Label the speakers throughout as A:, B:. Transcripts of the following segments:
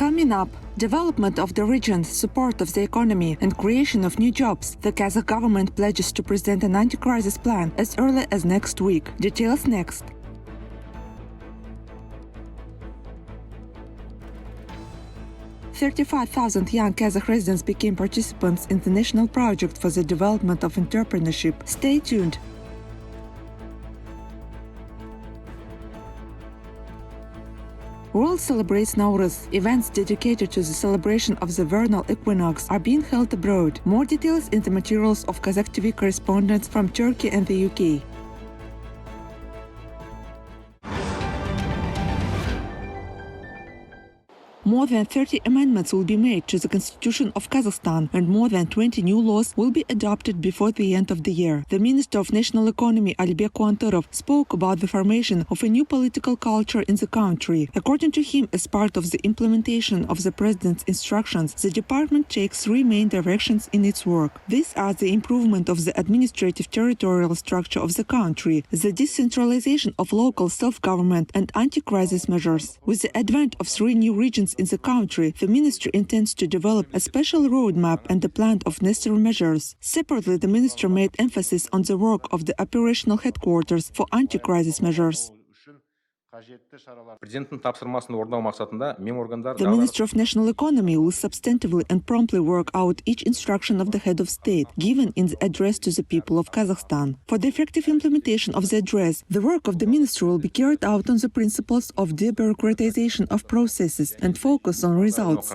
A: Coming up, development of the region, support of the economy, and creation of new jobs. The Kazakh government pledges to present an anti-crisis plan as early as next week. Details next. "35,000 young Kazakh residents became participants in the national project for the development of entrepreneurship. Stay tuned. World celebrates Nauryz. Events dedicated to the celebration of the vernal equinox are being held abroad. More details in the materials of Kazakh TV correspondents from Turkey and the UK. More than 30 amendments will be made to the Constitution of Kazakhstan, and more than 20 new laws will be adopted before the end of the year. The Minister of National Economy, Alibek spoke about the formation of a new political culture in the country. According to him, as part of the implementation of the President's instructions, the department takes three main directions in its work. These are the improvement of the administrative territorial structure of the country, the decentralization of local self-government, and anti-crisis measures. With the advent of three new regions in the country, the ministry intends to develop a special roadmap and a plan of necessary measures. Separately, the minister made emphasis on the work of the operational headquarters for anti-crisis measures. The Minister of National Economy will substantively and promptly work out each instruction of the head of state given in the address to the people of Kazakhstan. For the effective implementation of the address, the work of the ministry will be carried out on the principles of debureaucratization of processes and focus on results.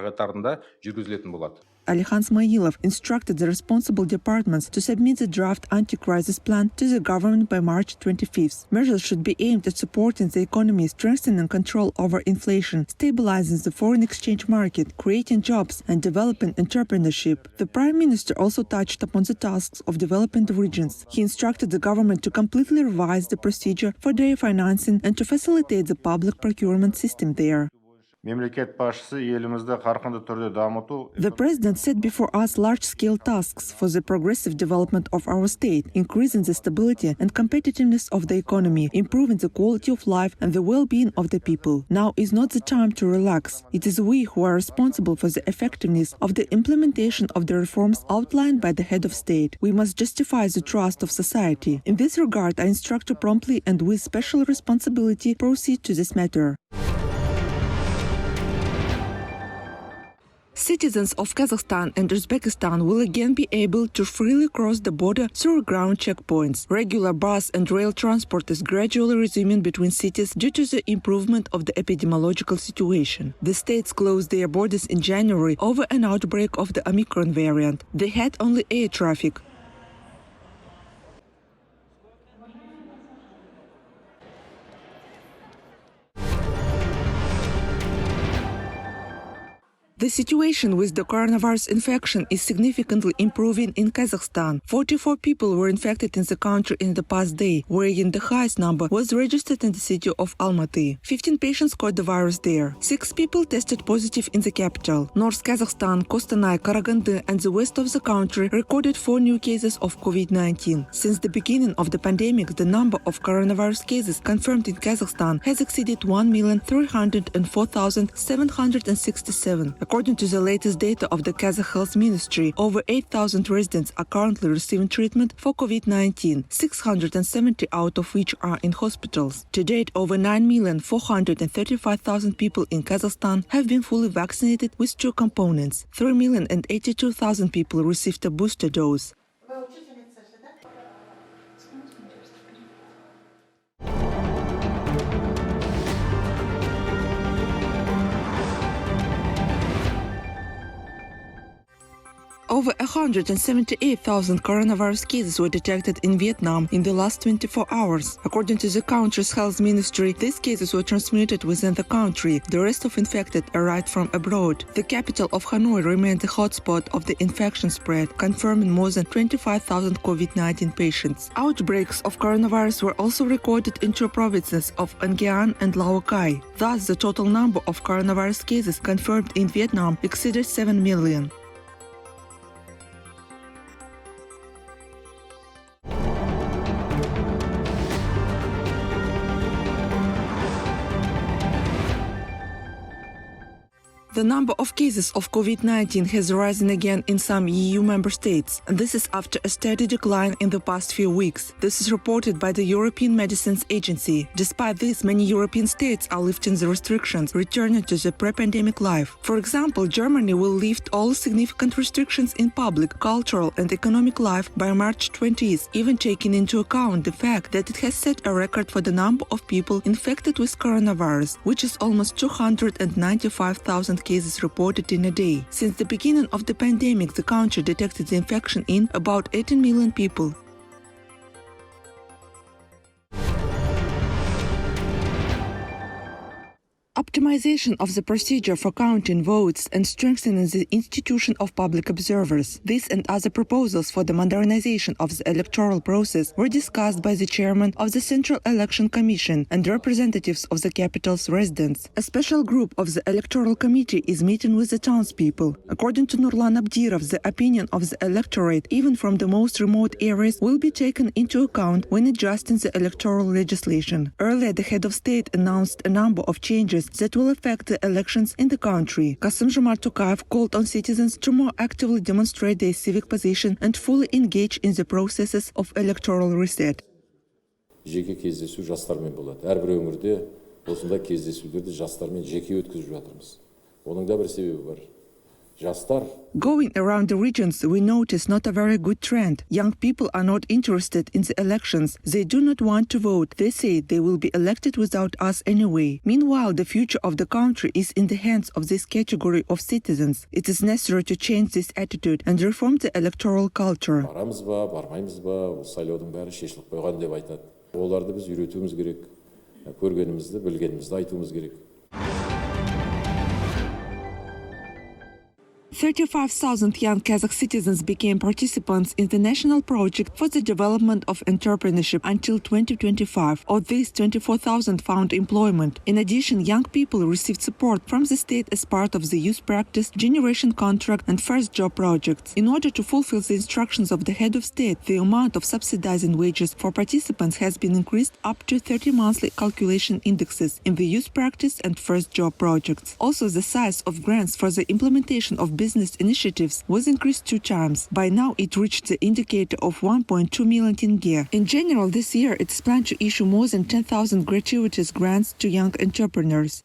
A: Alihan Smailov instructed the responsible departments to submit the draft anti-crisis plan to the government by March 25th. Measures should be aimed at supporting the economy, strengthening control over inflation, stabilizing the foreign exchange market, creating jobs, and developing entrepreneurship. The Prime Minister also touched upon the tasks of developing the regions. He instructed the government to completely revise the procedure for their financing and to facilitate the public procurement system there. The President set before us large-scale tasks for the progressive development of our state, increasing the stability and competitiveness of the economy, improving the quality of life and the well-being of the people. Now is not the time to relax. It is we who are responsible for the effectiveness of the implementation of the reforms outlined by the head of state. We must justify the trust of society. In this regard, I instruct to promptly and with special responsibility proceed to this matter. Citizens of Kazakhstan and Uzbekistan will again be able to freely cross the border through ground checkpoints. Regular bus and rail transport is gradually resuming between cities due to the improvement of the epidemiological situation. The states closed their borders in January over an outbreak of the Omicron variant. They had only air traffic. The situation with the coronavirus infection is significantly improving in Kazakhstan. 44 people were infected in the country in the past day, wherein the highest number was registered in the city of Almaty. 15 patients caught the virus there. 6 people tested positive in the capital. North Kazakhstan, Kostanay, Karaganda, and the west of the country recorded 4 new cases of COVID-19. Since the beginning of the pandemic, the number of coronavirus cases confirmed in Kazakhstan has exceeded 1,304,767. According to the latest data of the Kazakh Health Ministry, over 8,000 residents are currently receiving treatment for COVID-19, 670 out of which are in hospitals. To date, over 9,435,000 people in Kazakhstan have been fully vaccinated with 2 components. 3,082,000 people received a booster dose. Over 178,000 coronavirus cases were detected in Vietnam in the last 24 hours. According to the country's health ministry, these cases were transmitted within the country. The rest of infected arrived from abroad. The capital of Hanoi remained the hotspot of the infection spread, confirming more than 25,000 COVID-19 patients. Outbreaks of coronavirus were also recorded in 2 provinces of An Giang and Lao Cai. Thus, the total number of coronavirus cases confirmed in Vietnam exceeded 7 million. The number of cases of COVID-19 has risen again in some EU member states, and this is after a steady decline in the past few weeks. This is reported by the European Medicines Agency. Despite this, many European states are lifting the restrictions, returning to the pre-pandemic life. For example, Germany will lift all significant restrictions in public, cultural and economic life by March 20th, even taking into account the fact that it has set a record for the number of people infected with coronavirus, which is almost 295,000 cases reported in a day. Since the beginning of the pandemic, the country detected the infection in about 18 million people. Optimization of the procedure for counting votes and strengthening the institution of public observers. This and other proposals for the modernization of the electoral process were discussed by the chairman of the Central Election Commission and representatives of the capital's residents. A special group of the Electoral Committee is meeting with the townspeople. According to Nurlan Abdirov, the opinion of the electorate, even from the most remote areas, will be taken into account when adjusting the electoral legislation. Earlier, the head of state announced a number of changes that will affect the elections in the country. Kassym-Jomart Tokayev called on citizens to more actively demonstrate their civic position and fully engage in the processes of electoral reset.
B: Жеке кездесу жастармен болады. Әрбір өңірде осындай кездесулерді жастармен жеке өткізіп жатырмыз. Оның да бір себебі бар.
A: Going around the regions, we notice not a very good trend. Young people are not interested in the elections. They do not want to vote. They say they will be elected without us anyway. Meanwhile, the future of the country is in the hands of this category of citizens. It is necessary to change this attitude and reform the electoral culture.
B: Барамыз ба, бармаймыз ба, сайлаудың бәрі шешіліп қойған деп айтады. Оларды біз үйретуіміз керек. Көргенімізді, білгенімізді айтуымыз керек.
A: 35,000 young Kazakh citizens became participants in the national project for the development of entrepreneurship until 2025. Of these, 24,000 found employment. In addition, young people received support from the state as part of the youth practice, generation contract and first job projects. In order to fulfill the instructions of the head of state, the amount of subsidizing wages for participants has been increased up to 30 monthly calculation indexes in the youth practice and first job projects. Also, the size of grants for the implementation of business initiatives was increased 2 times. By now, it reached the indicator of 1.2 million tenge. In general, this year, it's planned to issue more than 10,000 gratuitous grants to young entrepreneurs.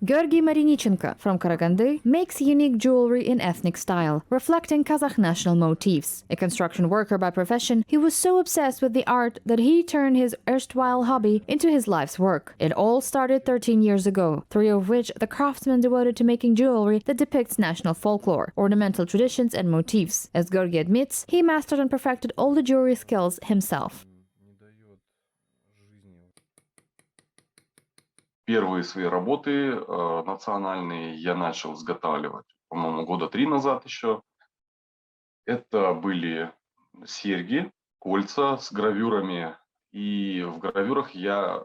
C: Georgy Marinichenko from Karagandy makes unique jewelry in ethnic style, reflecting Kazakh national motifs. A construction worker by profession, he was so obsessed with the art that he turned his erstwhile hobby into his life's work. It all started 13 years ago, 3 of which the craftsman devoted to making jewelry that depicts national folklore, ornamental traditions and motifs. As Georgy admits, he mastered and perfected all the jewelry skills himself.
D: Первые свои работы национальные я начал изготавливать, по-моему, года 3 назад еще. Это были серьги, кольца с гравюрами. И в гравюрах я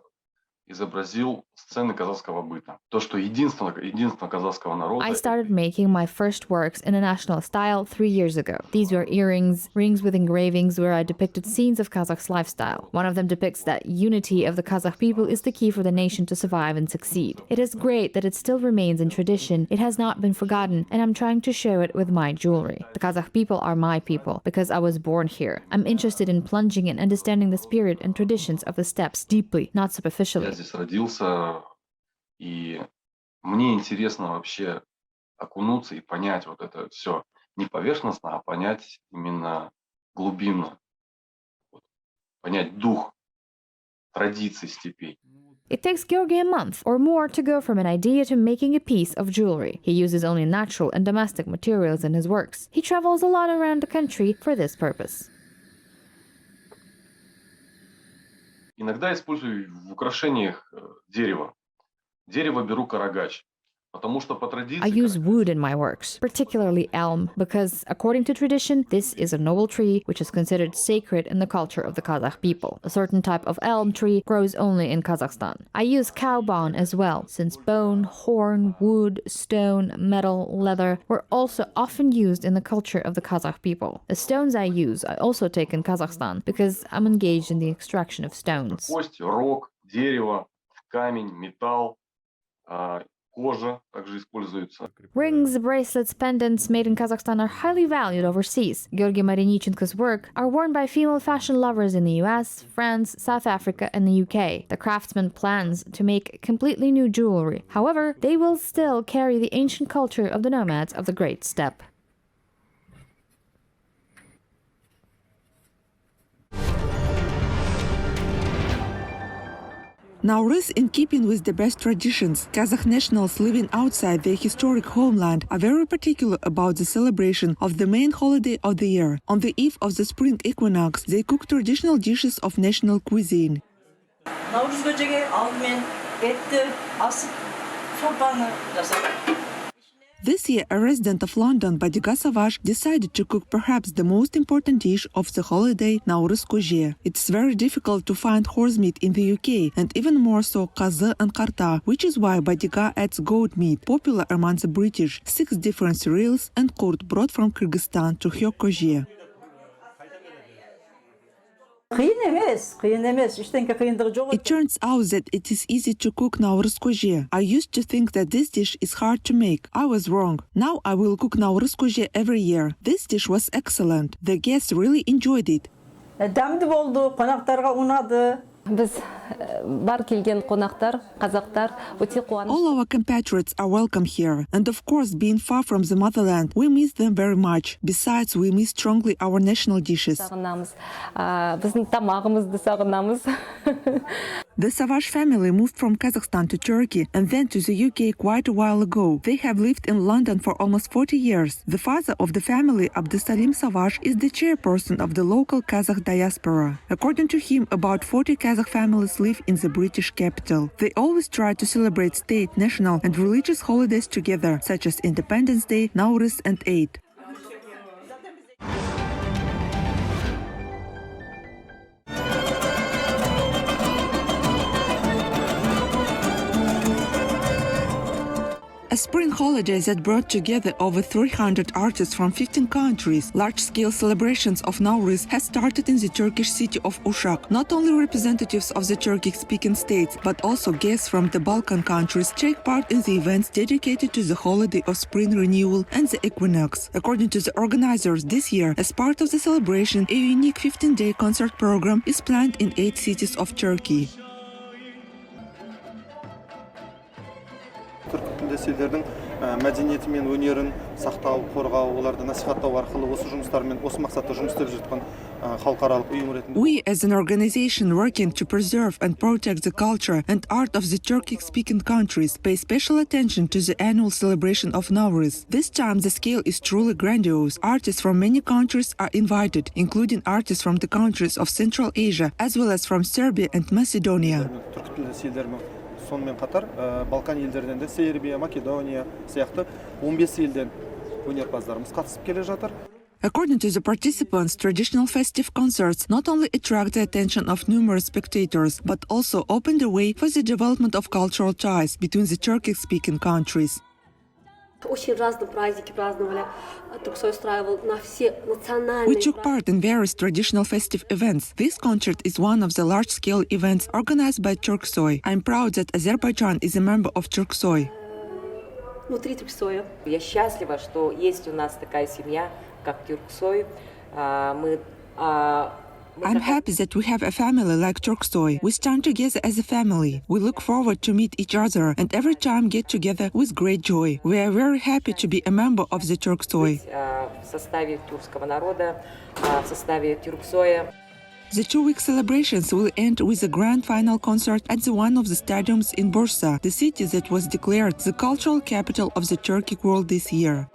D: изобразил сцены казахского быта. То, что единство казахского народа.
C: I started making my first works in a national style 3 years ago. These were earrings, rings with engravings where I depicted scenes of Kazakh's lifestyle. One of them depicts that unity of the Kazakh people is the key for the nation to survive and succeed. It is great that it still remains in tradition. It has not been forgotten, and I'm trying to show it with my jewelry. The Kazakh people are my people because I was born here. I'm interested in plunging and understanding the spirit and traditions of the steppes deeply, not superficially.
D: Я здесь родился, и мне интересно вообще окунуться и понять вот это все не поверхностно, а понять именно глубинно, понять дух традиций степей.
C: It takes Georgy a month or more to go from an idea to making a piece of jewelry. He uses only natural and domestic materials in his works. He travels a lot around the country for this purpose.
D: Иногда использую в украшениях дерево. Дерево беру карагач. Потому что по традиции...
C: I use wood in my works, particularly elm, because according to tradition, this is a noble tree which is considered sacred in the culture of the Kazakh people. A certain type of elm tree grows only in Kazakhstan. I use cow bone as well, since bone, horn, wood, stone, metal, leather were also often used in the culture of the Kazakh people. The stones I use I also take in Kazakhstan because I'm engaged in the extraction of stones.
D: Кость, рог, дерево, камень, металл, кожа также используется.
C: Rings, bracelets, pendants made in Kazakhstan are highly valued overseas. Georgy Marinichenko's work are worn by female fashion lovers in the US, France, South Africa, and the UK. The craftsman plans to make completely new jewelry. However, they will still carry the ancient culture of the nomads of the Great Steppe.
A: Nauryz, in keeping with the best traditions, Kazakh nationals living outside their historic homeland are very particular about the celebration of the main holiday of the year. On the eve of the spring equinox, they cook traditional dishes of national cuisine.
E: Nauryz böceği aldымен etті asıp çorbanı жасадық.
A: This year, a resident of London, Badiga Savage, decided to cook perhaps the most important dish of the holiday, Nauryz Koje. It's very difficult to find horse meat in the UK, and even more so Qazaq and Qarta, which is why Badiga adds goat meat, popular among the British, 6 different cereals, and qurt brought from Kyrgyzstan to her Koje. It turns out that it is easy to cook Nauryz Koje. I used to think that this dish is hard to make. I was wrong. Now I will cook Nauryz Koje every year. This dish was excellent. The guests really enjoyed it.
E: Дәмді болды, қонақтарға ұнады.
F: Біз бар келген қонақтар, қазақтар өте қуаныш.
A: All our compatriots are welcome here. And of course, being far from the motherland, we miss them very much. Besides, we miss strongly our national dishes.
F: Сағынамыз. Біздің тамағымызды сағынамыз.
A: The Savage family moved from Kazakhstan to Turkey and then to the UK quite a while ago. They have lived in London for almost 40 years. The father of the family, Abdusalim Savage, is the chairperson of the local Kazakh diaspora. According to him, about 40 Kazakh families live in the British capital. They always try to celebrate state, national and religious holidays together, such as Independence Day, Nauryz and Eid. A spring holiday that brought together over 300 artists from 15 countries. Large-scale celebrations of Nauryz has started in the Turkish city of Uşak. Not only representatives of the Turkic-speaking states, but also guests from the Balkan countries take part in the events dedicated to the holiday of spring renewal and the equinox. According to the organizers, this year, as part of the celebration, a unique 15-day concert program is planned in 8 cities of Turkey.
G: Түркі тілдес елдердің мәдениеті мен өнерін сақтау, қорғау, оларды насихаттау арқылы осы жұмыстармен, осы мақсатта жұмыс істеп жатқан халықаралық ұйым ретінде.
A: We, as an organization working to preserve and protect the culture and art of the Turkic-speaking countries, pay special attention to the annual celebration of Nauryz. This time the scale is truly grandiose. Artists from many countries are invited, including artists from the countries of Central Asia, as well as from Serbia and Macedonia.
G: Түркі тілдес елдермен сонымен қатар Балкан елдерінен де Сербия, Македония сияқты 15 елден өнерпаздарымыз қатысып келе жатыр.
A: According to the participants, traditional festive concerts not only attract the attention of numerous spectators, but also open the way for the development of cultural ties between the Turkic-speaking countries.
H: Очень разные праздники праздновали. TURKSOY устраивал на все национальные.
A: We took part in various traditional festive events. This concert is one of the large-scale events organized by TURKSOY. I'm proud that Azerbaijan is a member of TURKSOY.
H: Внутри TURKSOY.
I: Я счастлива, что есть у нас такая семья, как TURKSOY.
A: I'm happy that we have a family like TURKSOY. We stand together as a family. We look forward to meet each other and every time get together with great joy. We are very happy to be a member of the TURKSOY.
I: В составе тюркского народа, в составе TURKSOY.
A: The 2-week celebrations will end with a grand final concert at one of the stadiums in Bursa, the city that was declared the cultural capital of the Turkic world this year.